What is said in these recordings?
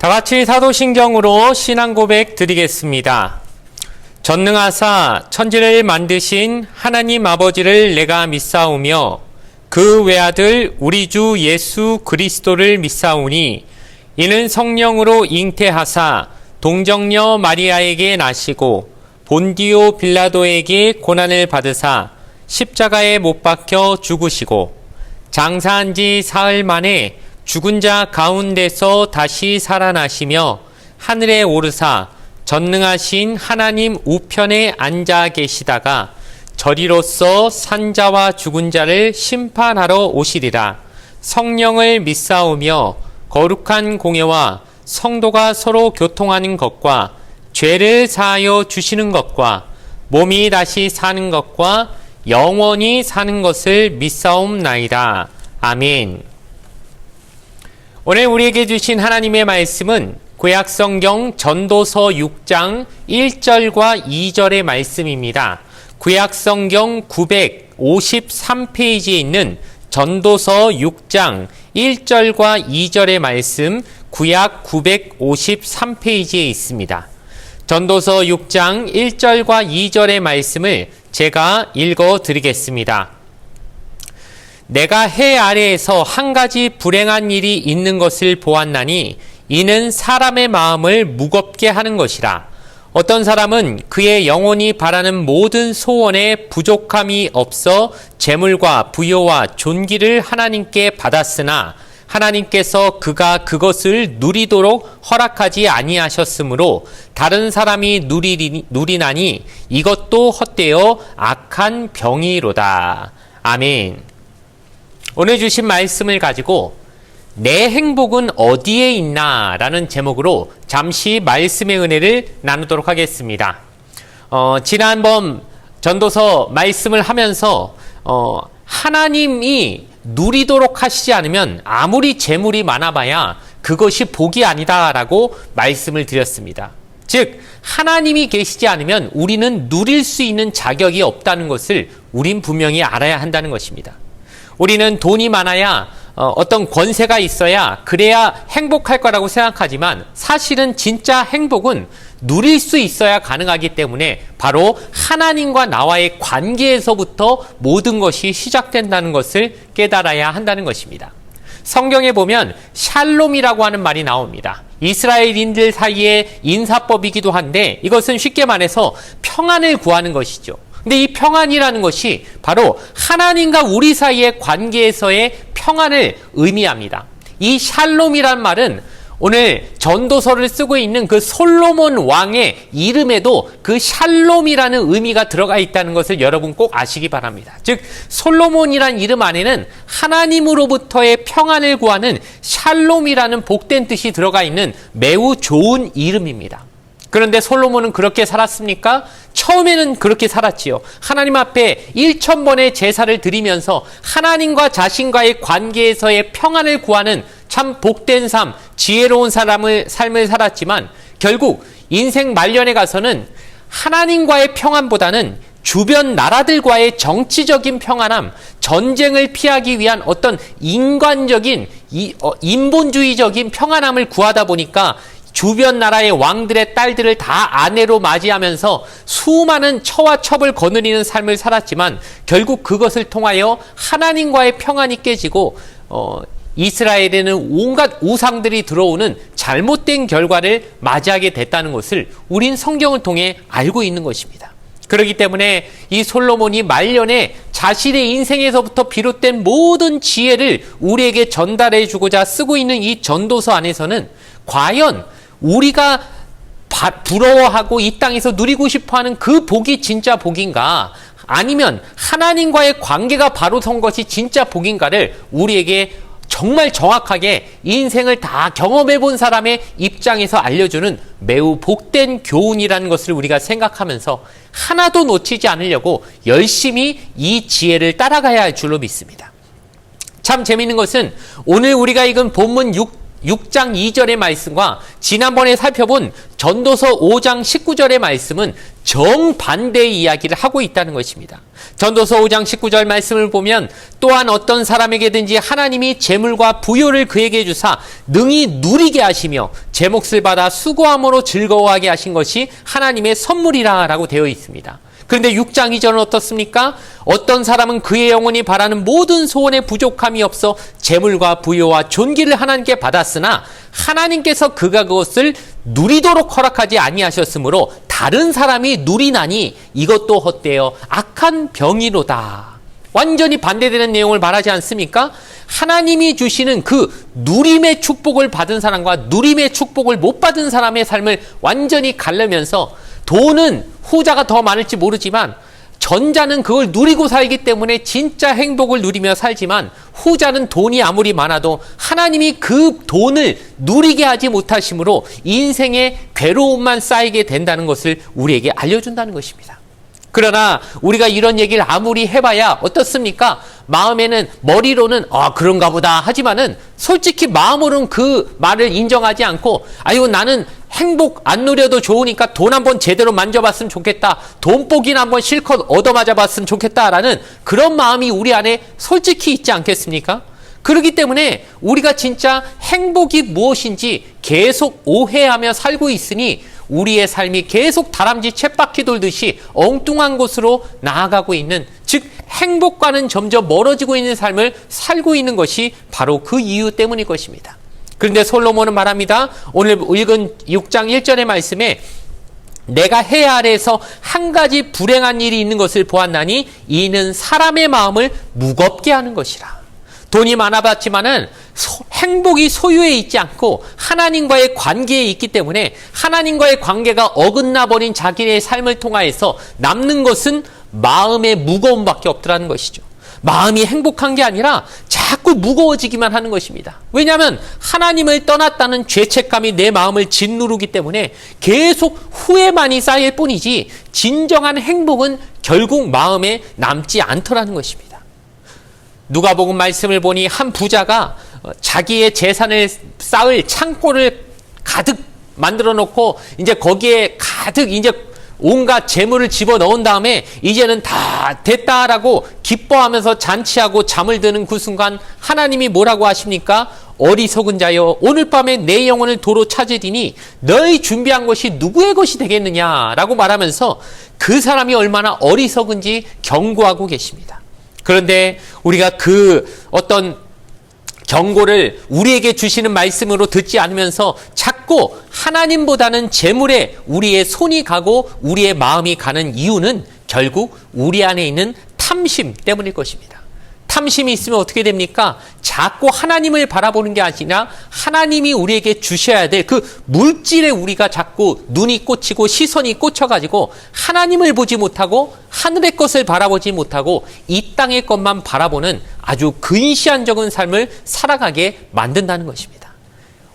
다 같이 사도신경으로 신앙 고백 드리겠습니다. 전능하사 천지를 만드신 하나님 아버지를 내가 믿사오며 그 외아들 우리 주 예수 그리스도를 믿사오니 이는 성령으로 잉태하사 동정녀 마리아에게 나시고 본디오 빌라도에게 고난을 받으사 십자가에 못 박혀 죽으시고 장사한 지 사흘 만에 죽은 자 가운데서 다시 살아나시며 하늘에 오르사 전능하신 하나님 우편에 앉아 계시다가 저리로서 산자와 죽은 자를 심판하러 오시리라. 성령을 믿사오며 거룩한 공예와 성도가 서로 교통하는 것과 죄를 사하여 주시는 것과 몸이 다시 사는 것과 영원히 사는 것을 믿사옵나이다. 아멘. 오늘 우리에게 주신 하나님의 말씀은 구약성경 전도서 6장 1절과 2절의 말씀입니다. 구약성경 953페이지에 있는 전도서 6장 1절과 2절의 말씀 구약 953페이지에 있습니다. 전도서 6장 1절과 2절의 말씀을 제가 읽어 드리겠습니다. 내가 해 아래에서 한 가지 불행한 일이 있는 것을 보았나니 이는 사람의 마음을 무겁게 하는 것이라. 어떤 사람은 그의 영혼이 바라는 모든 소원에 부족함이 없어 재물과 부요와 존귀를 하나님께 받았으나 하나님께서 그가 그것을 누리도록 허락하지 아니하셨으므로 다른 사람이 누리나니 이것도 헛되어 악한 병이로다. 아멘. 오늘 주신 말씀을 가지고 내 행복은 어디에 있나 라는 제목으로 잠시 말씀의 은혜를 나누도록 하겠습니다. 지난번 전도서 말씀을 하면서 하나님이 누리도록 하시지 않으면 아무리 재물이 많아봐야 그것이 복이 아니다라고 말씀을 드렸습니다. 즉 하나님이 계시지 않으면 우리는 누릴 수 있는 자격이 없다는 것을 우린 분명히 알아야 한다는 것입니다. 우리는 돈이 많아야 어떤 권세가 있어야 그래야 행복할 거라고 생각하지만 사실은 진짜 행복은 누릴 수 있어야 가능하기 때문에 바로 하나님과 나와의 관계에서부터 모든 것이 시작된다는 것을 깨달아야 한다는 것입니다. 성경에 보면 샬롬이라고 하는 말이 나옵니다. 이스라엘인들 사이의 인사법이기도 한데 이것은 쉽게 말해서 평안을 구하는 것이죠. 근데 이 평안이라는 것이 바로 하나님과 우리 사이의 관계에서의 평안을 의미합니다. 이 샬롬이란 말은 오늘 전도서를 쓰고 있는 그 솔로몬 왕의 이름에도 그 샬롬이라는 의미가 들어가 있다는 것을 여러분 꼭 아시기 바랍니다. 즉 솔로몬이란 이름 안에는 하나님으로부터의 평안을 구하는 샬롬이라는 복된 뜻이 들어가 있는 매우 좋은 이름입니다. 그런데 솔로몬은 그렇게 살았습니까? 처음에는 그렇게 살았지요. 하나님 앞에 1000번의 제사를 드리면서 하나님과 자신과의 관계에서의 평안을 구하는 참 복된 삶, 지혜로운 삶을 살았지만 결국 인생 말년에 가서는 하나님과의 평안보다는 주변 나라들과의 정치적인 평안함, 전쟁을 피하기 위한 어떤 인간적인, 인본주의적인 평안함을 구하다 보니까 주변 나라의 왕들의 딸들을 다 아내로 맞이하면서 수많은 처와 첩을 거느리는 삶을 살았지만 결국 그것을 통하여 하나님과의 평안이 깨지고 이스라엘에는 온갖 우상들이 들어오는 잘못된 결과를 맞이하게 됐다는 것을 우린 성경을 통해 알고 있는 것입니다. 그렇기 때문에 이 솔로몬이 말년에 자신의 인생에서부터 비롯된 모든 지혜를 우리에게 전달해 주고자 쓰고 있는 이 전도서 안에서는 과연 우리가 부러워하고 이 땅에서 누리고 싶어하는 그 복이 진짜 복인가? 아니면 하나님과의 관계가 바로 선 것이 진짜 복인가를 우리에게 정말 정확하게 인생을 다 경험해 본 사람의 입장에서 알려주는 매우 복된 교훈이라는 것을 우리가 생각하면서 하나도 놓치지 않으려고 열심히 이 지혜를 따라가야 할 줄로 믿습니다. 참 재미있는 것은 오늘 우리가 읽은 본문 6장 2절의 말씀과 지난번에 살펴본 전도서 5장 19절의 말씀은 정반대의 이야기를 하고 있다는 것입니다. 전도서 5장 19절 말씀을 보면 또한 어떤 사람에게든지 하나님이 재물과 부요를 그에게 주사 능히 누리게 하시며 제 몫을 받아 수고함으로 즐거워하게 하신 것이 하나님의 선물이라 라고 되어 있습니다. 그런데 6장 2절은 어떻습니까? 어떤 사람은 그의 영혼이 바라는 모든 소원에 부족함이 없어 재물과 부요와 존귀를 하나님께 받았으나 하나님께서 그가 그것을 누리도록 허락하지 아니하셨으므로 다른 사람이 누리나니 이것도 헛되어 악한 병이로다. 완전히 반대되는 내용을 말하지 않습니까? 하나님이 주시는 그 누림의 축복을 받은 사람과 누림의 축복을 못 받은 사람의 삶을 완전히 가르면서 돈은 후자가 더 많을지 모르지만 전자는 그걸 누리고 살기 때문에 진짜 행복을 누리며 살지만 후자는 돈이 아무리 많아도 하나님이 그 돈을 누리게 하지 못하심으로 인생의 괴로움만 쌓이게 된다는 것을 우리에게 알려준다는 것입니다. 그러나 우리가 이런 얘기를 아무리 해봐야 어떻습니까? 마음에는, 머리로는 그런가 보다 하지만은 솔직히 마음으로는 그 말을 인정하지 않고 아유 나는 행복 안 누려도 좋으니까 돈 한번 제대로 만져봤으면 좋겠다. 돈복이나 한번 실컷 얻어맞아봤으면 좋겠다라는 그런 마음이 우리 안에 솔직히 있지 않겠습니까? 그렇기 때문에 우리가 진짜 행복이 무엇인지 계속 오해하며 살고 있으니 우리의 삶이 계속 다람쥐 쳇바퀴 돌듯이 엉뚱한 곳으로 나아가고 있는, 즉 행복과는 점점 멀어지고 있는 삶을 살고 있는 것이 바로 그 이유 때문일 것입니다. 그런데 솔로몬은 말합니다. 오늘 읽은 6장 1절의 말씀에 내가 해 아래에서 한 가지 불행한 일이 있는 것을 보았나니 이는 사람의 마음을 무겁게 하는 것이라. 돈이 많아봤지만은 행복이 소유에 있지 않고 하나님과의 관계에 있기 때문에 하나님과의 관계가 어긋나 버린 자기의 삶을 통하여서 남는 것은 마음의 무거움밖에 없더라는 것이죠. 마음이 행복한 게 아니라 자꾸 무거워지기만 하는 것입니다. 왜냐하면 하나님을 떠났다는 죄책감이 내 마음을 짓누르기 때문에 계속 후회만이 쌓일 뿐이지 진정한 행복은 결국 마음에 남지 않더라는 것입니다. 누가복음 말씀을 보니 한 부자가 자기의 재산을 쌓을 창고를 가득 만들어 놓고 이제 거기에 가득 이제 온갖 재물을 집어 넣은 다음에 이제는 다 됐다라고 기뻐하면서 잔치하고 잠을 드는 그 순간 하나님이 뭐라고 하십니까? 어리석은 자여 오늘 밤에 내 영혼을 도로 찾으리니 너희 준비한 것이 누구의 것이 되겠느냐라고 말하면서 그 사람이 얼마나 어리석은지 경고하고 계십니다. 그런데 우리가 그 어떤 경고를 우리에게 주시는 말씀으로 듣지 않으면서 자꾸 하나님보다는 재물에 우리의 손이 가고 우리의 마음이 가는 이유는 결국 우리 안에 있는 탐심 때문일 것입니다. 탐심이 있으면 어떻게 됩니까? 자꾸 하나님을 바라보는 게 아니라 하나님이 우리에게 주셔야 될 그 물질에 우리가 자꾸 눈이 꽂히고 시선이 꽂혀가지고 하나님을 보지 못하고 하늘의 것을 바라보지 못하고 이 땅의 것만 바라보는 아주 근시안적인 삶을 살아가게 만든다는 것입니다.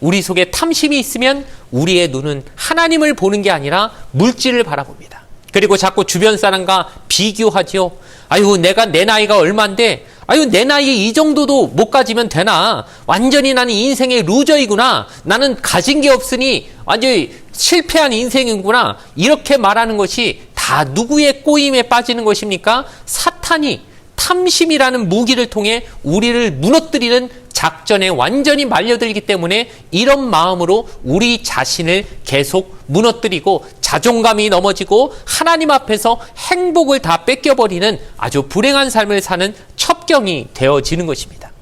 우리 속에 탐심이 있으면 우리의 눈은 하나님을 보는 게 아니라 물질을 바라봅니다. 그리고 자꾸 주변 사람과 비교하지요. 아유 내가 내 나이가 얼만데 아유 내 나이에 이 정도도 못 가지면 되나? 완전히 나는 인생의 루저이구나. 나는 가진 게 없으니 완전히 실패한 인생이구나. 이렇게 말하는 것이 다 누구의 꼬임에 빠지는 것입니까? 사탄이 탐심이라는 무기를 통해 우리를 무너뜨리는 작전에 완전히 말려들기 때문에 이런 마음으로 우리 자신을 계속 무너뜨리고 자존감이 넘어지고 하나님 앞에서 행복을 다 뺏겨버리는 아주 불행한 삶을 사는 첩경이 되어지는 것입니다.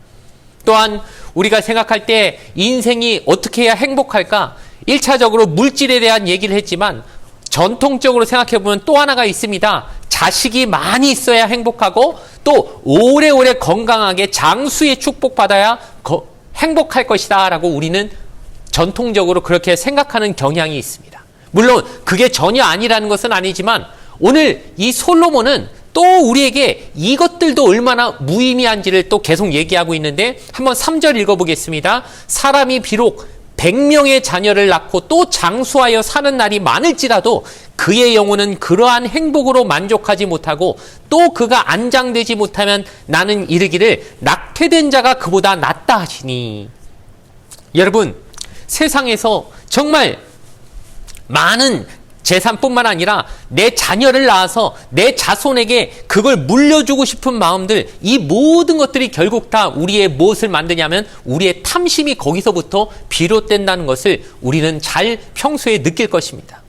또한 우리가 생각할 때 인생이 어떻게 해야 행복할까? 1차적으로 물질에 대한 얘기를 했지만 전통적으로 생각해보면 또 하나가 있습니다. 자식이 많이 있어야 행복하고 또 오래오래 건강하게 장수의 축복받아야 행복할 것이다 라고 우리는 전통적으로 그렇게 생각하는 경향이 있습니다. 물론 그게 전혀 아니라는 것은 아니지만 오늘 이 솔로몬은 또 우리에게 이것들도 얼마나 무의미한지를 또 계속 얘기하고 있는데 한번 3절 읽어보겠습니다. 사람이 비록 100명의 자녀를 낳고 또 장수하여 사는 날이 많을지라도 그의 영혼은 그러한 행복으로 만족하지 못하고 또 그가 안장되지 못하면 나는 이르기를 낙태된 자가 그보다 낫다 하시니. 여러분 세상에서 정말 많은 재산뿐만 아니라 내 자녀를 낳아서 내 자손에게 그걸 물려주고 싶은 마음들, 이 모든 것들이 결국 다 우리의 무엇을 만드냐면 우리의 탐심이 거기서부터 비롯된다는 것을 우리는 잘 평소에 느낄 것입니다.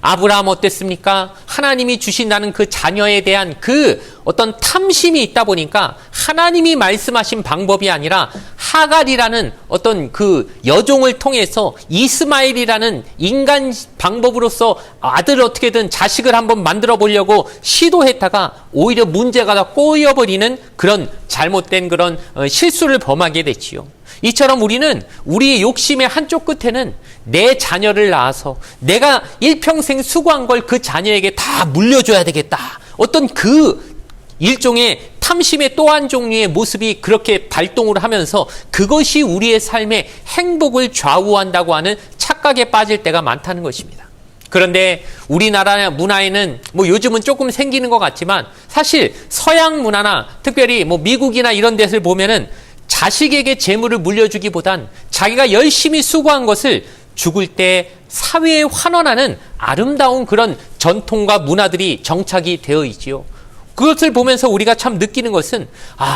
아브라함 어땠습니까? 하나님이 주신다는 그 자녀에 대한 그 어떤 탐심이 있다 보니까 하나님이 말씀하신 방법이 아니라 하갈이라는 어떤 그 여종을 통해서 이스마엘이라는 인간 방법으로서 아들을 어떻게든 자식을 한번 만들어 보려고 시도했다가 오히려 문제가 다 꼬여버리는 그런 잘못된 그런 실수를 범하게 됐지요. 이처럼 우리는 우리의 욕심의 한쪽 끝에는 내 자녀를 낳아서 내가 일평생 수고한 걸 그 자녀에게 다 물려줘야 되겠다. 어떤 그 일종의 탐심의 또 한 종류의 모습이 그렇게 발동을 하면서 그것이 우리의 삶의 행복을 좌우한다고 하는 착각에 빠질 때가 많다는 것입니다. 그런데 우리나라 문화에는 뭐 요즘은 조금 생기는 것 같지만 사실 서양 문화나 특별히 뭐 미국이나 이런 데를 보면은 자식에게 재물을 물려주기보단 자기가 열심히 수고한 것을 죽을 때 사회에 환원하는 아름다운 그런 전통과 문화들이 정착이 되어 있지요. 그것을 보면서 우리가 참 느끼는 것은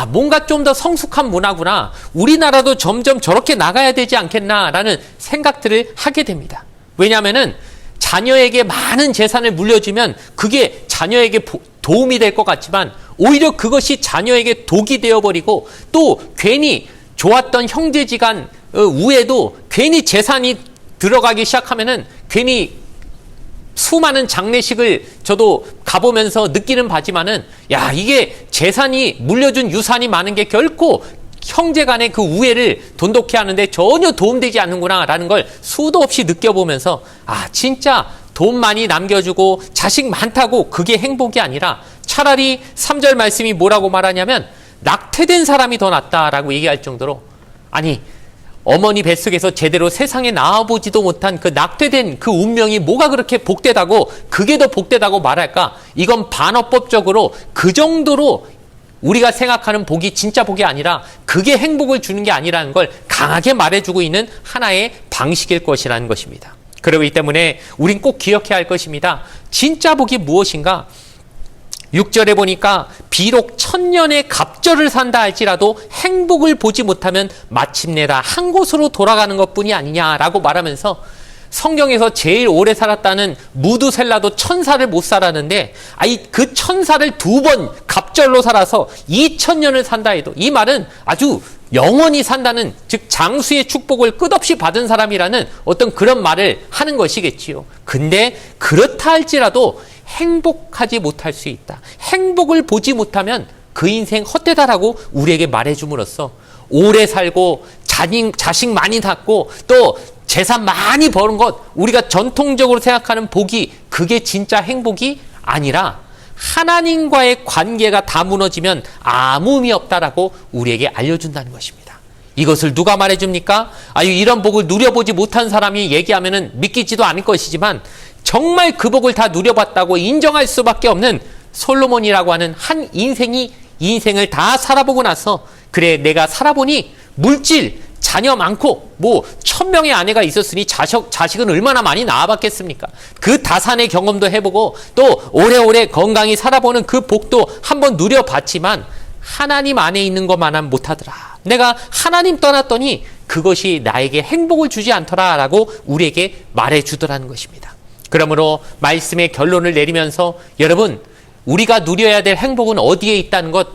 뭔가 좀 더 성숙한 문화구나. 우리나라도 점점 저렇게 나가야 되지 않겠나라는 생각들을 하게 됩니다. 왜냐하면은 자녀에게 많은 재산을 물려주면 그게 자녀에게 도움이 될 것 같지만 오히려 그것이 자녀에게 독이 되어버리고 또 괜히 좋았던 형제지간 우애도 괜히 재산이 들어가기 시작하면은 괜히 수많은 장례식을 저도 가보면서 느끼는 바지만은 이게 재산이 물려준 유산이 많은 게 결코 형제 간의 그 우애를 돈독히 하는데 전혀 도움되지 않는구나라는 걸 수도 없이 느껴보면서 진짜 돈 많이 남겨주고 자식 많다고 그게 행복이 아니라 차라리 3절 말씀이 뭐라고 말하냐면 낙태된 사람이 더 낫다라고 얘기할 정도로 어머니 뱃속에서 제대로 세상에 나와보지도 못한 그 낙태된 그 운명이 뭐가 그렇게 복되다고 그게 더 복되다고 말할까? 이건 반어법적으로 그 정도로 우리가 생각하는 복이 진짜 복이 아니라 그게 행복을 주는 게 아니라는 걸 강하게 말해주고 있는 하나의 방식일 것이라는 것입니다. 그렇기 때문에 우린 꼭 기억해야 할 것입니다. 진짜 복이 무엇인가? 6절에 보니까 비록 천년의 갑절을 산다 할지라도 행복을 보지 못하면 마침내 다 한 곳으로 돌아가는 것뿐이 아니냐라고 말하면서 성경에서 제일 오래 살았다는 무두셀라도 천사를 못 살았는데 그 천사를 2번 갑절로 살아서 2000년을 산다 해도 이 말은 아주 영원히 산다는 즉 장수의 축복을 끝없이 받은 사람이라는 어떤 그런 말을 하는 것이겠지요. 근데 그렇다 할지라도 행복하지 못할 수 있다. 행복을 보지 못하면 그 인생 헛되다라고 우리에게 말해줌으로써 오래 살고 자식 많이 낳고 또 재산 많이 버는 것 우리가 전통적으로 생각하는 복이 그게 진짜 행복이 아니라 하나님과의 관계가 다 무너지면 아무 의미 없다라고 우리에게 알려준다는 것입니다. 이것을 누가 말해줍니까? 이런 복을 누려보지 못한 사람이 얘기하면은 믿기지도 않을 것이지만 정말 그 복을 다 누려봤다고 인정할 수밖에 없는 솔로몬이라고 하는 한 인생을 다 살아보고 나서 그래 내가 살아보니 물질 자녀 많고 1000명의 아내가 있었으니 자식은 얼마나 많이 낳아봤겠습니까? 그 다산의 경험도 해보고 또 오래오래 건강히 살아보는 그 복도 한번 누려봤지만 하나님 안에 있는 것만은 못하더라. 내가 하나님 떠났더니 그것이 나에게 행복을 주지 않더라라고 우리에게 말해주더라는 것입니다. 그러므로 말씀의 결론을 내리면서 여러분 우리가 누려야 될 행복은 어디에 있다는 것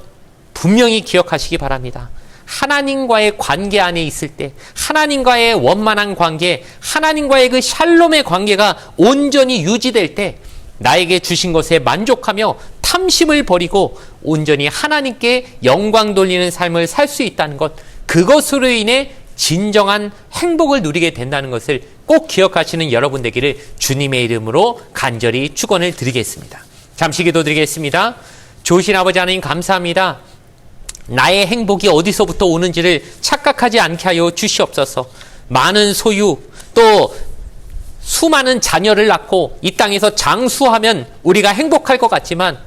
분명히 기억하시기 바랍니다. 하나님과의 관계 안에 있을 때 하나님과의 원만한 관계, 하나님과의 그 샬롬의 관계가 온전히 유지될 때 나에게 주신 것에 만족하며 탐심을 버리고 온전히 하나님께 영광 돌리는 삶을 살 수 있다는 것, 그것으로 인해 진정한 행복을 누리게 된다는 것을 꼭 기억하시는 여러분 되기를 주님의 이름으로 간절히 축원을 드리겠습니다. 잠시 기도드리겠습니다. 좋으신 아버지 하나님 감사합니다. 나의 행복이 어디서부터 오는지를 착각하지 않게 하여 주시옵소서. 많은 소유 또 수많은 자녀를 낳고 이 땅에서 장수하면 우리가 행복할 것 같지만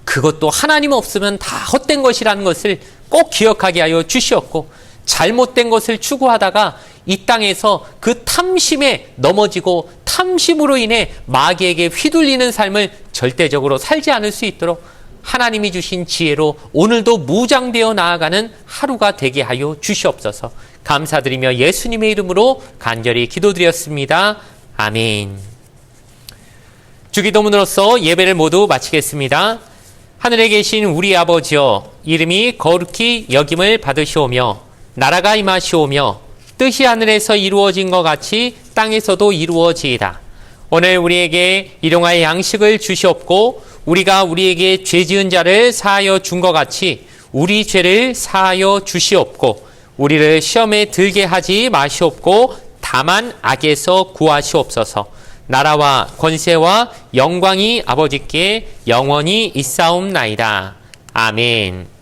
그것도 하나님 없으면 다 헛된 것이라는 것을 꼭 기억하게 하여 주시옵고 잘못된 것을 추구하다가 이 땅에서 그 탐심에 넘어지고 탐심으로 인해 마귀에게 휘둘리는 삶을 절대적으로 살지 않을 수 있도록 하나님이 주신 지혜로 오늘도 무장되어 나아가는 하루가 되게 하여 주시옵소서. 감사드리며 예수님의 이름으로 간절히 기도드렸습니다. 아멘. 주기도문으로서 예배를 모두 마치겠습니다. 하늘에 계신 우리 아버지여, 이름이 거룩히 여김을 받으시오며 나라가 임하시오며 뜻이 하늘에서 이루어진 것 같이 땅에서도 이루어지이다. 오늘 우리에게 일용할 양식을 주시옵고 우리가 우리에게 죄 지은 자를 사하여 준 것 같이 우리 죄를 사하여 주시옵고 우리를 시험에 들게 하지 마시옵고 다만 악에서 구하시옵소서. 나라와 권세와 영광이 아버지께 영원히 있사옵나이다. 아멘.